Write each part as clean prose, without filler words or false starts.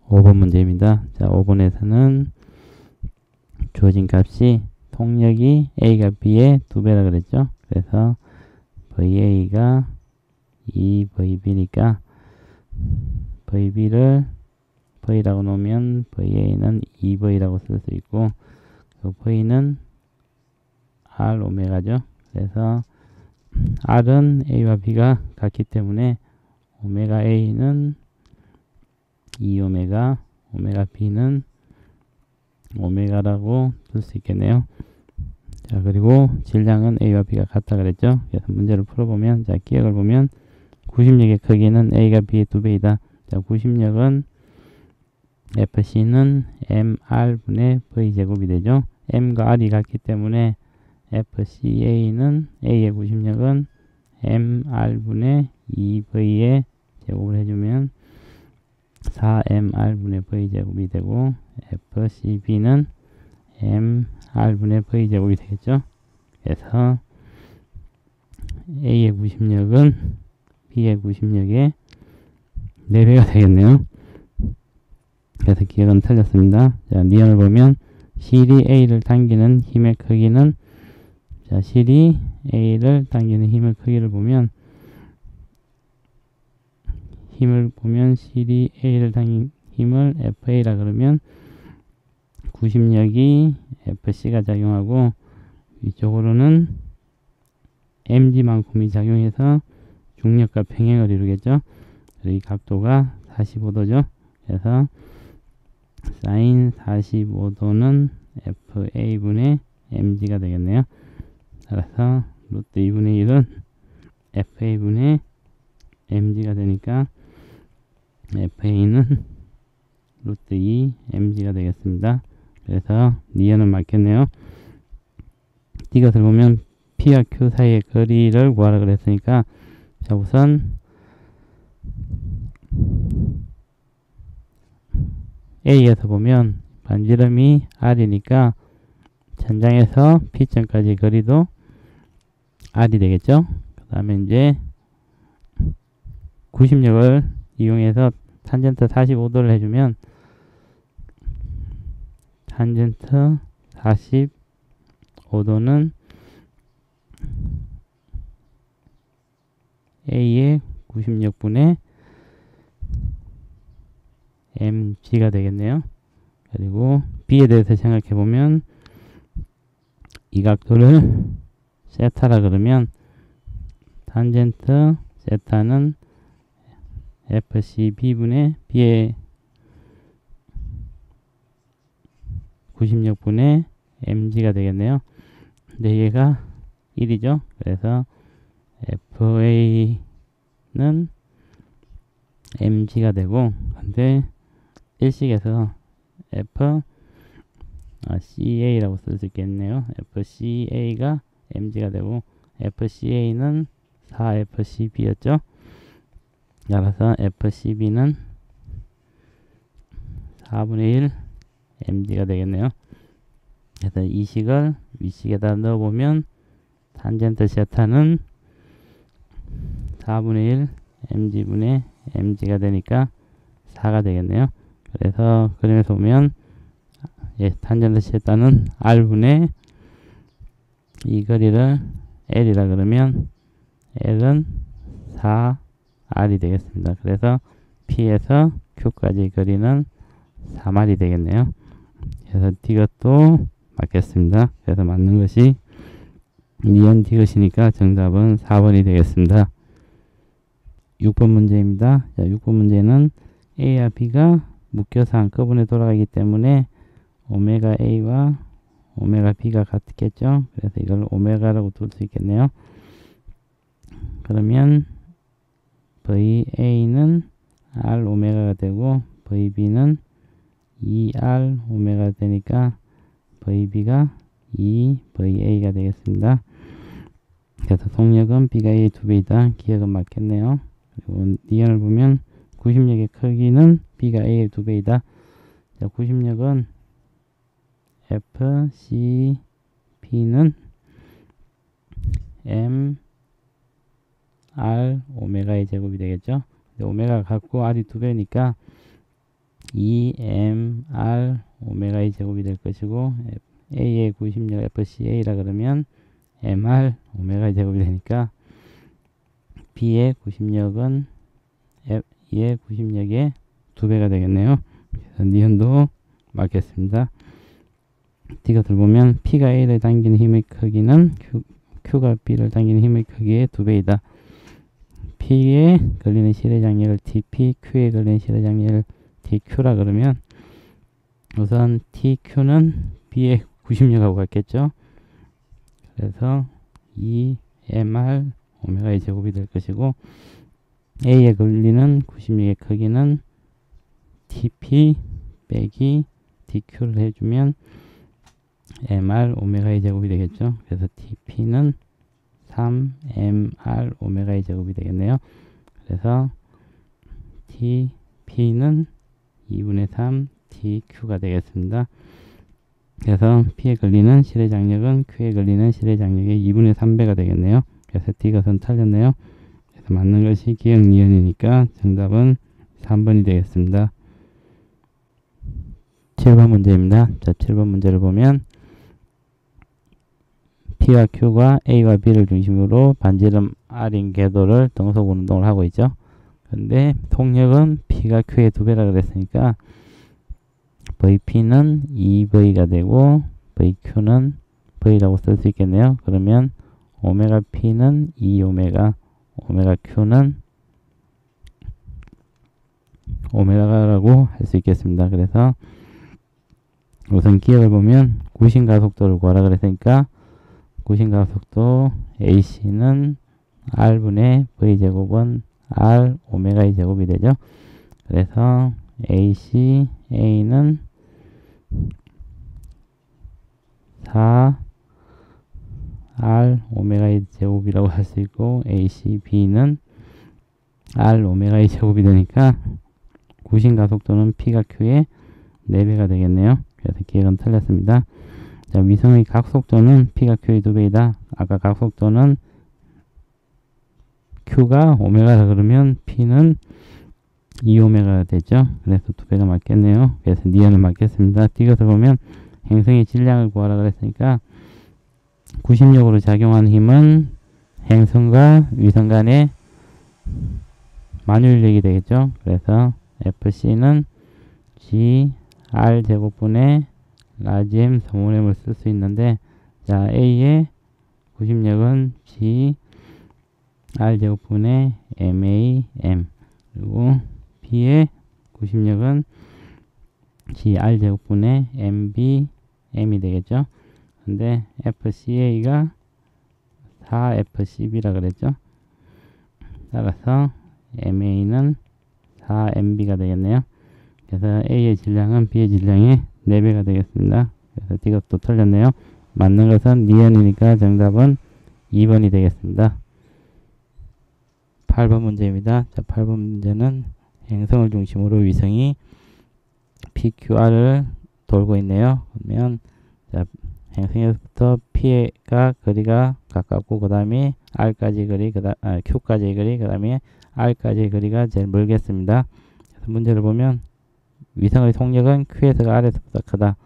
5번 문제입니다. 자, 5번에서는 주어진 값이 통력이 A가 B의 2배라 그랬죠. 그래서 VA가 2VB니까 VB를 V라고 놓으면 VA는 2V라고 쓸 수 있고, 그 V는 R 오메가죠. 그래서 R은 A와 B가 같기 때문에 오메가 A는 2오메가, 오메가 B는 오메가라고 쓸 수 있겠네요. 자, 그리고 질량은 A와 B가 같다 그랬죠. 그래서 문제를 풀어보면, 자, 기억을 보면 구심력의 크기는 A가 B의 2배이다. 자, 구심력은 FC는 MR분의 V제곱이 되죠. M과 R이 같기 때문에 FCA는 A의 구심력은 MR분의 2V의 제곱을 해주면 4MR분의 V제곱이 되고, FCB는 MR분의 V제곱이 되겠죠. 그래서 A의 구심력은 B의 구심력의 4배가 되겠네요. 그래서 기억은 틀렸습니다. 자, 니언을 보면 실이 A를 당기는 힘의 크기는, 자, 실이 A를 당기는 힘의 크기를 보면, 실이 A를 당긴 힘을 FA라 그러면 구심력이 FC가 작용하고 위쪽으로는 mg만큼이 작용해서 중력과 평행을 이루겠죠. 그리고 이 각도가 45도죠. 그래서 sin 45도는 FA분의 mg가 되겠네요. 따라서 루트 2분의 1은 FA분의 mg가 되니까 FA는 루트 2 mg가 되겠습니다. 그래서 니은은 맞겠네요. 이것을 보면 P와 Q 사이의 거리를 구하라 그랬으니까, 자, 우선 A에서 보면 반지름이 R이니까 천장에서 P점까지 거리도 R이 되겠죠. 그 다음에 이제 구심력을 이용해서 탄젠트 45도를 해주면 탄젠트 45도는 A의 구심력분의 mg가 되겠네요. 그리고 B에 대해서 생각해보면 이 각도를 세타라 그러면 탄젠트 세타는 FCB분의 B의 구심력분의 mg가 되겠네요. 근데 얘가 1이죠. 그래서 FA는 mg가 되고, 근데 일식에서 CA라고 쓸 수 있겠네요. FCA가 mg가 되고, FCA는 4FCB였죠. 따라서 FCB는 4분의 1 mg가 되겠네요. 그래서 이 식을 위식에다 넣어보면 탄젠트 세타는 4분의 1 mg분의 mg가 되니까 4가 되겠네요. 그래서 그림에서 보면, 예, 탄젠트 세타는 r분의 이 거리를 l이라 그러면 l은 4r이 되겠습니다. 그래서 P에서 Q까지 거리는 3r이 되겠네요. 그래서 D것도 맞겠습니다. 그래서 맞는 것이 니은 D것이니까 정답은 4번이 되겠습니다. 6번 문제입니다. 자, 6번 문제는 A와 B가 묶여서 한꺼번에 돌아가기 때문에 오메가 A와 오메가 B가 같겠죠. 그래서 이걸 오메가라고 둘 수 있겠네요. 그러면 VA는 R 오메가가 되고 VB는 2R 오메가가 되니까 VB가 2VA가 되겠습니다. 그래서 속력은 B가 A의 2배이다. 기억은 맞겠네요. 그리고 니은을 보면 구심력의 크기는 B가 A의 2배이다. 자, 구심력은 FCP는 M R 오메가의 제곱이 되겠죠. 오메가가 같고 R이 2배니까 2mr 오메가의 제곱이 될 것이고 A의 구심력 FCA라 그러면 mr 오메가의 제곱이 되니까 B의 구심력은 E의 구심력의 2배가 되겠네요. 그래서 니은도 맞겠습니다. 디귿을 보면 P가 A를 당기는 힘의 크기는 Q가 B를 당기는 힘의 크기의 2배이다. P에 걸리는 실의 장력을 TP, Q에 걸리는 실의 장력을 TQ라 그러면 우선 TQ는 B의 구심력하고 같겠죠. 그래서 2mr 오메가의 제곱이 될 것이고 A에 걸리는 구심력의 크기는 TP 빼기 DQ를 해주면 mr 오메가의 제곱이 되겠죠. 그래서 TP는 3mr 오메가의 제곱이 되겠네요. 그래서 TP는 2분의 3 TQ가 되겠습니다. 그래서 P에 걸리는 실의 장력은 Q에 걸리는 실의 장력의 2분의 3배가 되겠네요. 그래서 D것은 틀렸네요. 그래서 맞는 것이 기역 니은이니까 정답은 3번이 되겠습니다. 7번 문제입니다. 자, 7번 문제를 보면 P와 Q가 A와 B를 중심으로 반지름 R인 궤도를 등속 운동을 하고 있죠. 근데 속력은 P가 Q의 2배라 그랬으니까 VP는 2V가 되고 VQ는 V라고 쓸 수 있겠네요. 그러면 오메가 P는 2오메가, 오메가 Q는 오메가라고 할 수 있겠습니다. 그래서 우선 기억을 보면 구심가속도를 구하라 그랬으니까 구심가속도 AC는 R분의 V제곱은 R 오메가의 제곱이 되죠. 그래서 AC, A는 4 R 오메가의 제곱이라고 할 수 있고 AC, B는 R 오메가의 제곱이 되니까 구심가속도는 P가 Q의 4배가 되겠네요. 그래서 기억은 틀렸습니다. 자, 위성의 각속도는 P가 Q의 2배이다. 아까 각속도는 Q가 오메가라 그러면 P는 2오메가가 되죠. 그래서 2배가 맞겠네요. 그래서 니은을 맞겠습니다. 디귿을 보면 행성의 질량을 구하라 그랬으니까 구심력으로 작용하는 힘은 행성과 위성 간의 만유인력이 되겠죠. 그래서 FC는 G R 제곱분의 라지 M 소모의 M을 쓸 수 있는데, 자, A의 구심력은 G R 제곱분의 MAM, 그리고 B의 구심력은 G R 제곱분의 MBM이 되겠죠. 근데 FCA가 4FCB라 그랬죠. 따라서 MA는 4MB가 되겠네요. 그래서 A의 질량은 B의 질량의 4배가 되겠습니다. 그래서 이것도 틀렸네요. 맞는 것은 니은이니까 정답은 2번이 되겠습니다. 8번 문제입니다. 자, 8번 문제는 행성을 중심으로 위성이 PQR을 돌고 있네요. 그러면 자, 행성에서부터 P가 거리가 가깝고 그 다음에 R까지 거리, Q까지의 거리, 그 다음에 R까지의 거리가 제일 멀겠습니다. 그래서 문제를 보면 위성의 속력은 Q에서가 R에서보다 크다.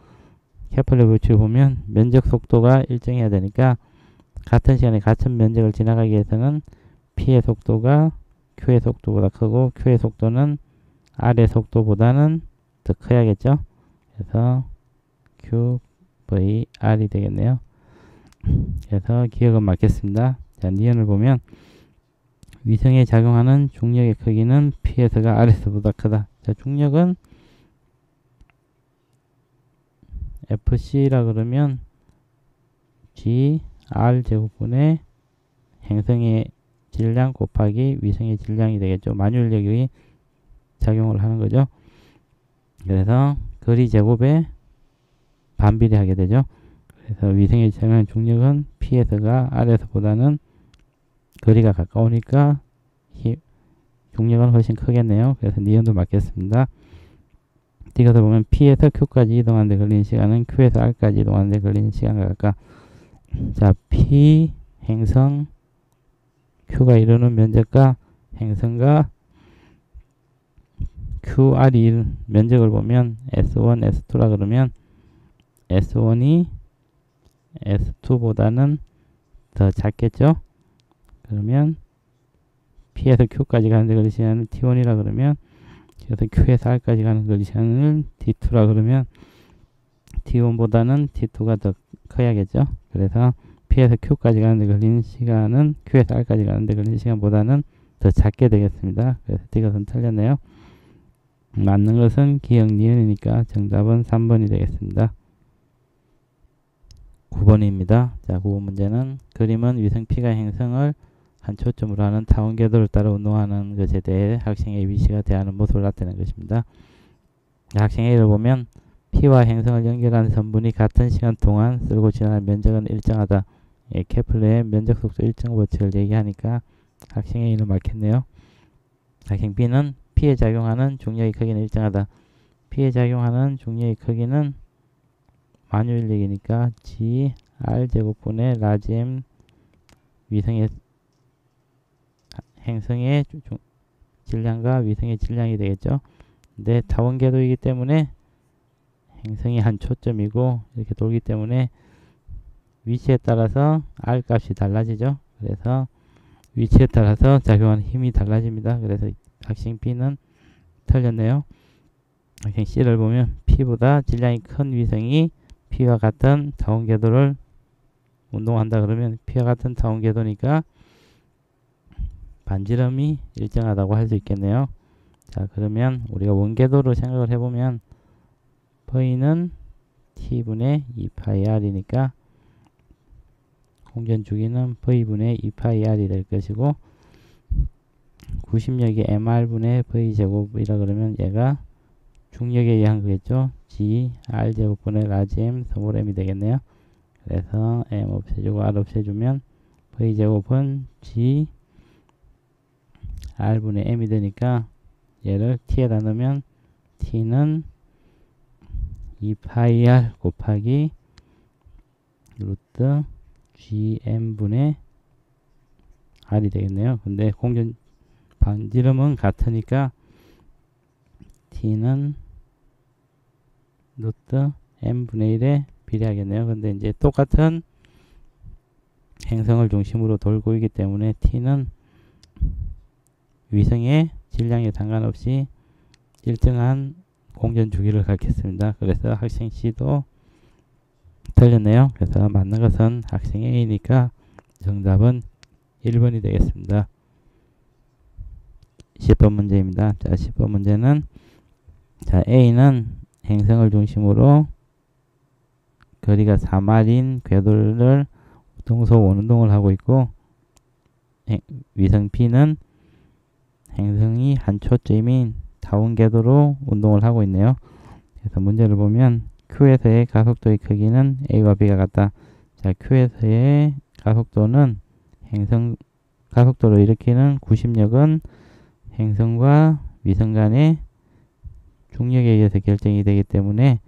케플러 법칙을 보면 면적 속도가 일정해야 되니까 같은 시간에 같은 면적을 지나가기 위해서는 P의 속도가 Q의 속도보다 크고 Q의 속도는 R의 속도보다는 더 커야겠죠. 그래서 QVR이 되겠네요. 그래서 기억은 맞겠습니다. 자, 니은을 보면 위성에 작용하는 중력의 크기는 P에서가 R에서보다 크다. 자, 중력은 FC라 그러면 G R 제곱분의 행성의 질량 곱하기 위성의 질량이 되겠죠. 만유인력이 작용을 하는 거죠. 그래서 거리 제곱에 반비례하게 되죠. 그래서 위성에 작용하는 중력은 P에서가 R에서보다는 거리가 가까우니까 중력은 훨씬 크겠네요. 그래서 니은도 맞겠습니다. 이것을 보면 P에서 Q까지 이동하는 데 걸리는 시간은 Q에서 R까지 이동하는 데 걸리는 시간과 같까. 자, P 행성 Q가 이루는 면적과 행성과 QR이 면적을 보면 S1, S2라 그러면 S1이 S2보다는 더 작겠죠? 그러면 P에서 Q까지 가는 데 걸릴 시간은 T1이라 그러면 그래서 Q에서 R까지 가는 걸릴 시간을 T2라 그러면 T1보다는 T2가 더 커야겠죠? 그래서 P에서 Q까지 가는 데 걸리는 시간은 Q에서 R까지 가는 데 걸리는 시간보다는 더 작게 되겠습니다. 그래서 이것은 틀렸네요. 맞는 것은 기억 니은이니까 정답은 3번이 되겠습니다. 9번입니다. 자, 9번 문제는 그림은 위성 P가 행성을 한 초점으로 하는 타원 궤도를 따라 운동하는 것에 대해 학생 ABC가 대하는 모습을 나타내는 것입니다. 학생 A를 보면 P와 행성을 연결하는 선분이 같은 시간 동안 쓸고 지나는 면적은 일정하다. 예, 케플러의 면적 속도 일정 법칙을 얘기하니까 학생 A는 맞겠네요. 학생 B는 P에 작용하는 중력의 크기는 일정하다. P에 작용하는 중력의 크기는 만유인력이니까 G R 제곱분의 라지 M 위성의 행성의 질량과 위성의 질량이 되겠죠. 근데 타원 궤도이기 때문에 행성이 한 초점이고 이렇게 돌기 때문에 위치에 따라서 R 값이 달라지죠. 그래서 위치에 따라서 작용하는 힘이 달라집니다. 그래서 학생 B는 틀렸네요. 학생 C를 보면 P보다 질량이 큰 위성이 P와 같은 타원 궤도를 운동한다 그러면 P와 같은 타원 궤도니까 반지름이 일정하다고 할 수 있겠네요. 자, 그러면 우리가 원궤도로 생각을 해보면 V는 T분의 2πr이니까 공전 주기는 V분의 2πr이 될 것이고 구심력이 mr분의 V제곱이라 그러면 얘가 중력에 의한 거겠죠. G R제곱분의 라지 M 스몰 m이 되겠네요. 그래서 m 없애주고 r 없애주면 V제곱은 G R분의 m이 되니까 얘를 t에다 넣으면 t는 2πr 곱하기 루트 gm분의 r이 되겠네요. 근데 공전 반지름은 같으니까 t는 루트 m분의 1에 비례하겠네요. 근데 이제 똑같은 행성을 중심으로 돌고 있기 때문에 t는 위성의 질량에 상관없이 일정한 공전 주기를 갖겠습니다. 그래서 학생 C도 틀렸네요. 그래서 맞는 것은 학생 A니까 정답은 1번이 되겠습니다. 10번 문제입니다. 자, 10번 문제는 자, A는 행성을 중심으로 거리가 4마리인 궤도를 동속 원운동을 하고 있고 위성 B는 행성이 한 초점인 타원 궤도로 운동을 하고 있네요. 그래서 문제를 보면 Q에서의 가속도의 크기는 A와 B가 같다. 자, Q에서의 가속도는 행성 가속도를 일으키는 구심력은 행성과 위성 간의 중력에 의해서 결정이 되기 때문에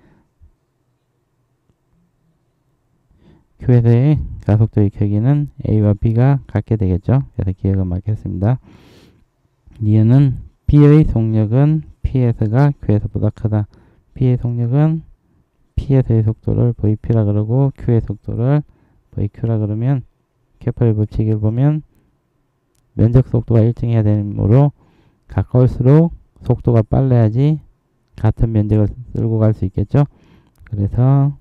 Q에서의 가속도의 크기는 A와 B가 같게 되겠죠. 그래서 기억은 맞겠습니다. 니은은 B의 속력은 P에서가 Q에서보다 크다. P의 속력은 P에서의 속도를 VP라 그러고 Q의 속도를 VQ라 그러면 케플러 법칙을 보면 면적 속도가 일정해야 되므로 가까울수록 속도가 빨라야지 같은 면적을 쓸고 갈 수 있겠죠. 그래서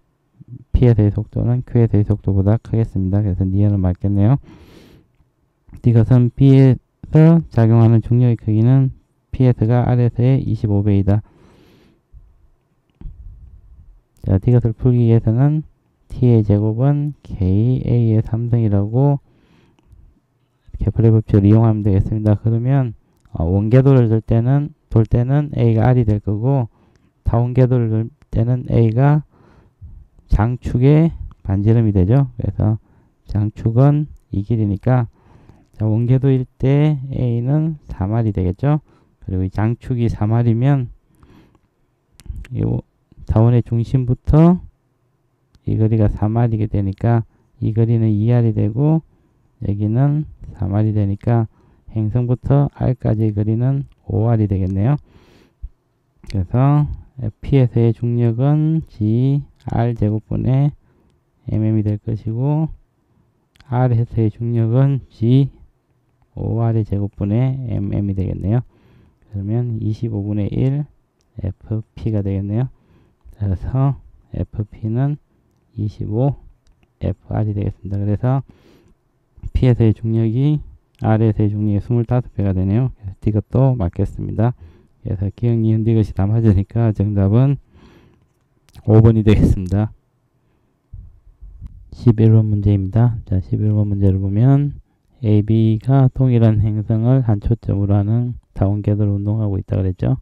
P에서의 속도는 Q에서의 속도보다 크겠습니다. 그래서 니은은 맞겠네요. 이것은 B에서 작용하는 중력의 크기는 P에서가 R에서의 25배이다. 자, 이것을 풀기 위해서는 T의 제곱은 KA의 3승이라고 케플러 법칙을 이용하면 되겠습니다. 그러면 원궤도를 돌 때는 A가 R이 될 거고 타원궤도를 돌 때는 A가 장축의 반지름이 되죠. 그래서 장축은 이 길이니까 자, 원궤도일 때 A는 4마리 되겠죠. 그리고 이 장축이 4마리면 이 타원의 중심부터 이 거리가 4마리게 되니까 이 거리는 2R이 되고 여기는 4R이 되니까 행성부터 R까지의 거리는 5R이 되겠네요. 그래서 P에서의 중력은 G R 제곱분의 mm이 될 것이고 R에서의 중력은 G OR의 제곱분의 mm이 되겠네요. 그러면 25분의 1 FP가 되겠네요. 그래서 FP는 25 FR이 되겠습니다. 그래서 P에서의 중력이 R에서의 중력이 25배가 되네요. 그래서 이것도 맞겠습니다. 그래서 기억, 니은, 디귿이 다 맞으니까 정답은 5번이 되겠습니다. 11번 문제입니다. 자, 11번 문제를 보면 AB가 동일한 행성을 한 초점으로 하는 다원궤도로 운동하고 있다 그랬죠.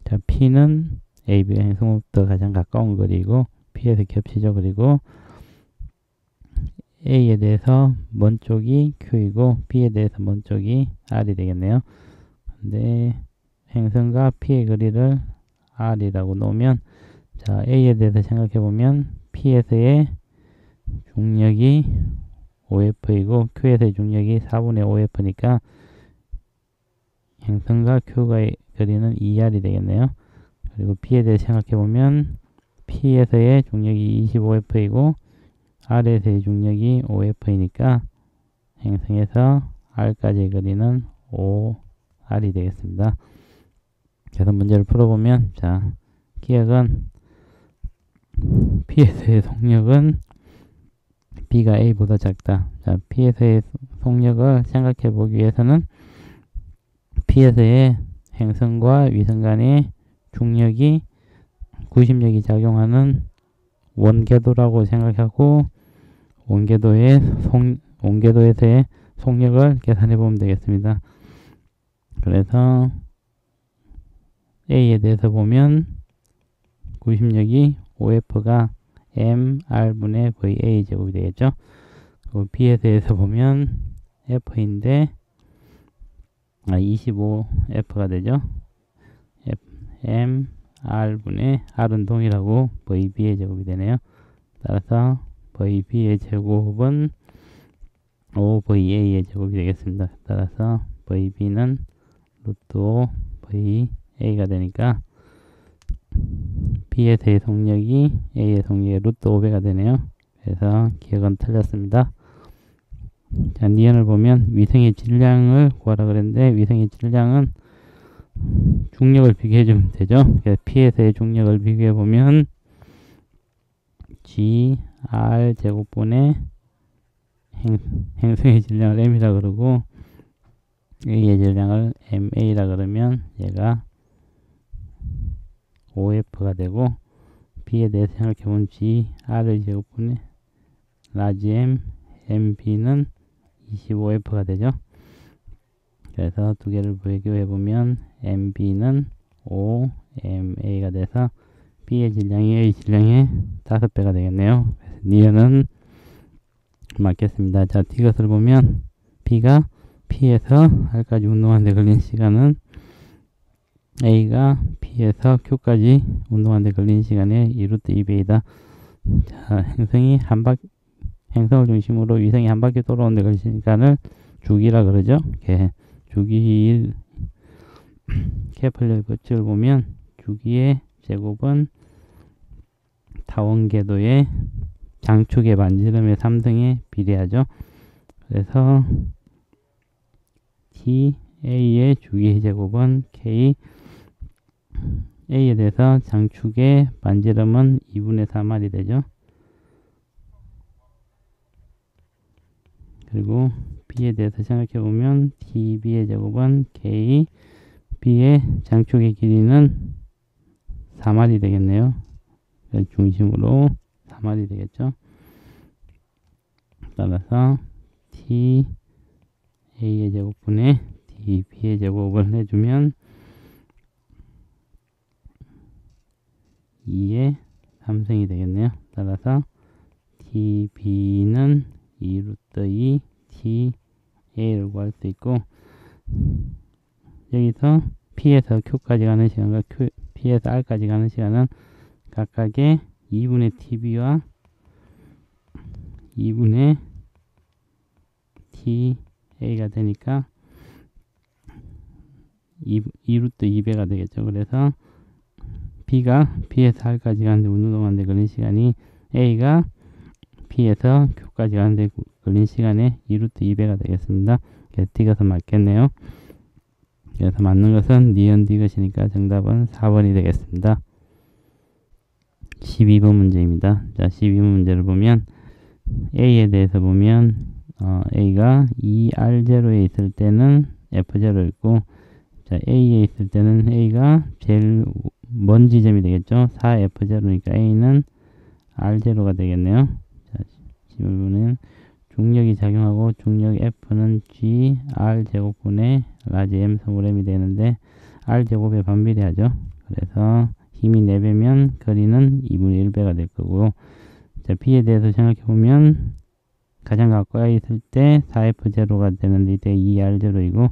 자, P는 AB가 행성으로부터 가장 가까운 거리고 P에서 겹치죠. 그리고 A에 대해서 먼 쪽이 Q이고 B에 대해서 먼 쪽이 R이 되겠네요. 근데 행성과 P의 거리를 R이라고 놓으면, 자, A에 대해서 생각해 보면 P에서의 중력이 5F이고 Q에서의 중력이 4분의 5F니까 행성과 Q의 거리는 2R이 되겠네요. 그리고 P에 대해 생각해 보면 P에서의 중력이 25F이고 R에서의 중력이 5F이니까 행성에서 R까지의 거리는 5R이 되겠습니다. 그래서 문제를 풀어보면, 자, 기억은 P에서의 속력은 B가 A보다 작다. 자, P에서의 속력을 생각해 보기 위해서는 P에서의 행성과 위성 간의 중력이 구심력이 작용하는 원궤도라고 생각하고 원궤도에서의 속력을 계산해 보면 되겠습니다. 그래서 A에 대해서 보면 구심력이 5F가 mR분의 VA 제곱이 되겠죠. 그리고 B에 대해서 보면 F인데 25F가 되죠. mR분의 R은 동일하고 VB의 제곱이 되네요. 따라서 VB의 제곱은 5VA의 제곱이 되겠습니다. 따라서 VB는 루트 5 VA가 되니까 B에서의 속력이 A의 속력의 루트 5배가 되네요. 그래서 기억은 틀렸습니다. 자, 니은을 보면 위성의 질량을 구하라 그랬는데 위성의 질량은 중력을 비교해 주면 되죠. 그래서 P에서의 중력을 비교해 보면 G R 제곱분의 행성의 질량을 M이라 그러고 A의 질량을 MA라 그러면 얘가 OF가 되고 B에 대해서 생각해보면 G R의 제곱분의 라지 M MB는 25F가 되죠. 그래서 두 개를 비교해보면 MB는 5 MA가 돼서 B의 질량이 A 질량의 5배가 되겠네요. 그래서 니은은 맞겠습니다. 자, 이것을 보면 B가 P에서 R까지 운동하는데 걸린 시간은 A가 P에서 Q까지 운동하는데 걸린 시간의 2루트 2배이다. 자, 행성을 중심으로 위성이 한 바퀴 돌아오는데 걸린 시간을 주기라 그러죠. 주기 케플러의 법칙을 보면 주기의 제곱은 타원궤도의 장축의 반지름의 3승에 비례하죠. 그래서 A의 주기의 제곱은 K A에 대해서 장축의 반지름은 2분의 3R이 되죠. 그리고 B에 대해서 생각해보면 TB의 제곱은 K B의 장축의 길이는 3R이 되겠네요. 중심으로 3R이 되겠죠. 따라서 T A의 제곱분의 D B의 제곱을 해주면 2의 3승이 되겠네요. 따라서 T B는 2루트 2 T A를 구할 수 있고, 여기서 P에서 Q까지 가는 시간과 P에서 R까지 가는 시간은 각각의 2분의 TB와 2분의 TA가 되니까 2루트 2배가 되겠죠. 그래서 B가 P에서 R까지 가는데 운동 동안에 걸린 시간이 A가 P에서 Q까지 가는데 걸린 시간의 2루트 2배가 되겠습니다. 그래서 D가 더 맞겠네요. 그래서 맞는 것은 니은 D 것이니까 정답은 4번이 되겠습니다. 12번 문제입니다. 자, 12번 문제를 보면 A에 대해서 보면 A가 2R0에 있을 때는 F0 있고, 자, A에 있을 때는 A가 제일 먼 지점이 되겠죠. 4F0니까 A는 R0가 되겠네요. 자, 11번은 중력이 작용하고 중력 F는 G R제곱분의 라지 M 스몰 M이 되는데 R제곱에 반비례하죠. 그래서 힘이 4배면 거리는 2분의 1배가 될 거고, 자, B에 대해서 생각해보면 가장 가까이 있을 때 4F0가 되는데 이때 2R0이고,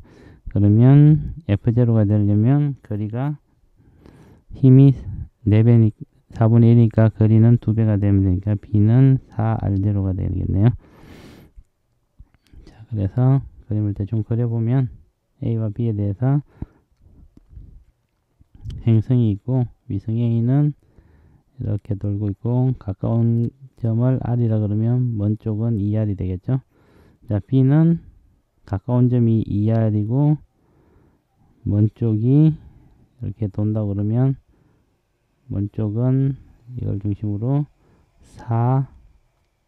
그러면 F0가 되려면 거리가 힘이 4배, 4분의 1이니까 거리는 2배가 되면 되니까 B는 4R0가 되겠네요. 자, 그래서 그림을 대충 그려보면 A와 B에 대해서 행성이 있고, 위성 A는 이렇게 돌고 있고, 가까운 점을 R이라 그러면 먼 쪽은 2R이 되겠죠. 자, B는 가까운 점이 2R이고 먼 쪽이 이렇게 돈다 그러면 먼 쪽은 이걸 중심으로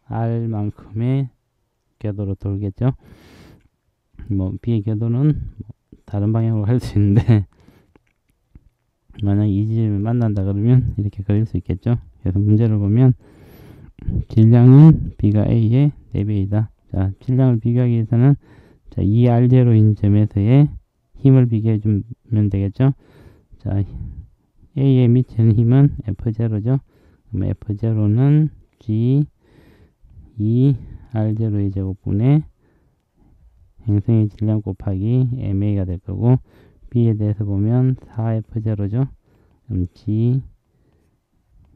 4R만큼의 궤도로 돌겠죠. 뭐 B의 궤도는 다른 방향으로 할 수 있는데 만약 이 지점을 만난다 그러면 이렇게 그릴 수 있겠죠. 그래서 문제를 보면 질량은 B가 A의 4배이다. 자, 질량을 비교하기 위해서는 자, 2R0인 점에서의 힘을 비교해 주면 되겠죠. 자, A에 미치는 힘은 F0죠. 그럼 F0는 G 2R0의 제곱분의 행성의 질량 곱하기 MA가 될 거고, B에 대해서 보면 4F0죠. 그럼 G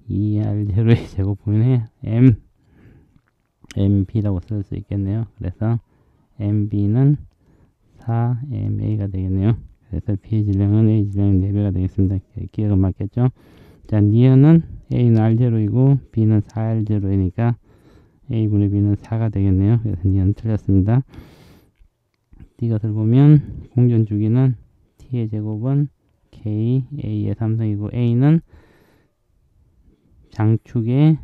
2R0의 제곱분의 MB라고 쓸 수 있겠네요. 그래서 MB는 4MA가 되겠네요. 그래서 B의 질량은 A 질량의 4배가 되겠습니다. 기억은 맞겠죠? 자, 니은은 A는 R0이고 B는 4R0이니까 A분의 B는 4가 되겠네요. 그래서 니은 틀렸습니다. D 것을 보면 공전 주기는 T의 제곱은 K, A의 3승이고 A는 장축의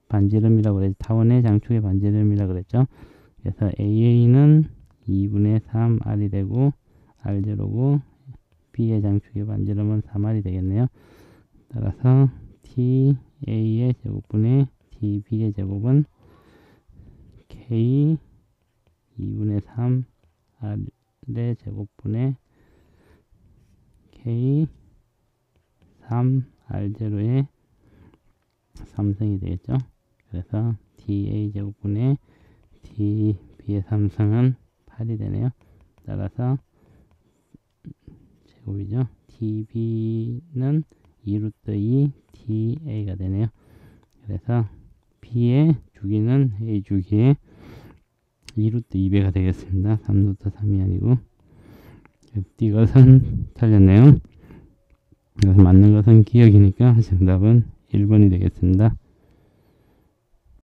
반지름이라고 그랬죠. 타원의 장축의 반지름이라고 그랬죠. 그래서 AA는 2분의 3R이 되고 R0고 B의 장축의 반지름은 3R이 되겠네요. 따라서 TA의 제곱분의 TB의 제곱은 K 2분의 3R의 제곱분의 K 3R0의 3승이 되겠죠. 그래서 TA 제곱분의 TB의 3승은 8이 되네요. 따라서 제곱이죠. TB는 2루트 2 TA가 되네요. 그래서 B의 주기는 A 주기의 2루트 2배가 되겠습니다. 3루트 3이 아니고. 이것은 틀렸네요. 그래서 맞는 것은 기억이니까 정답은 1번이 되겠습니다.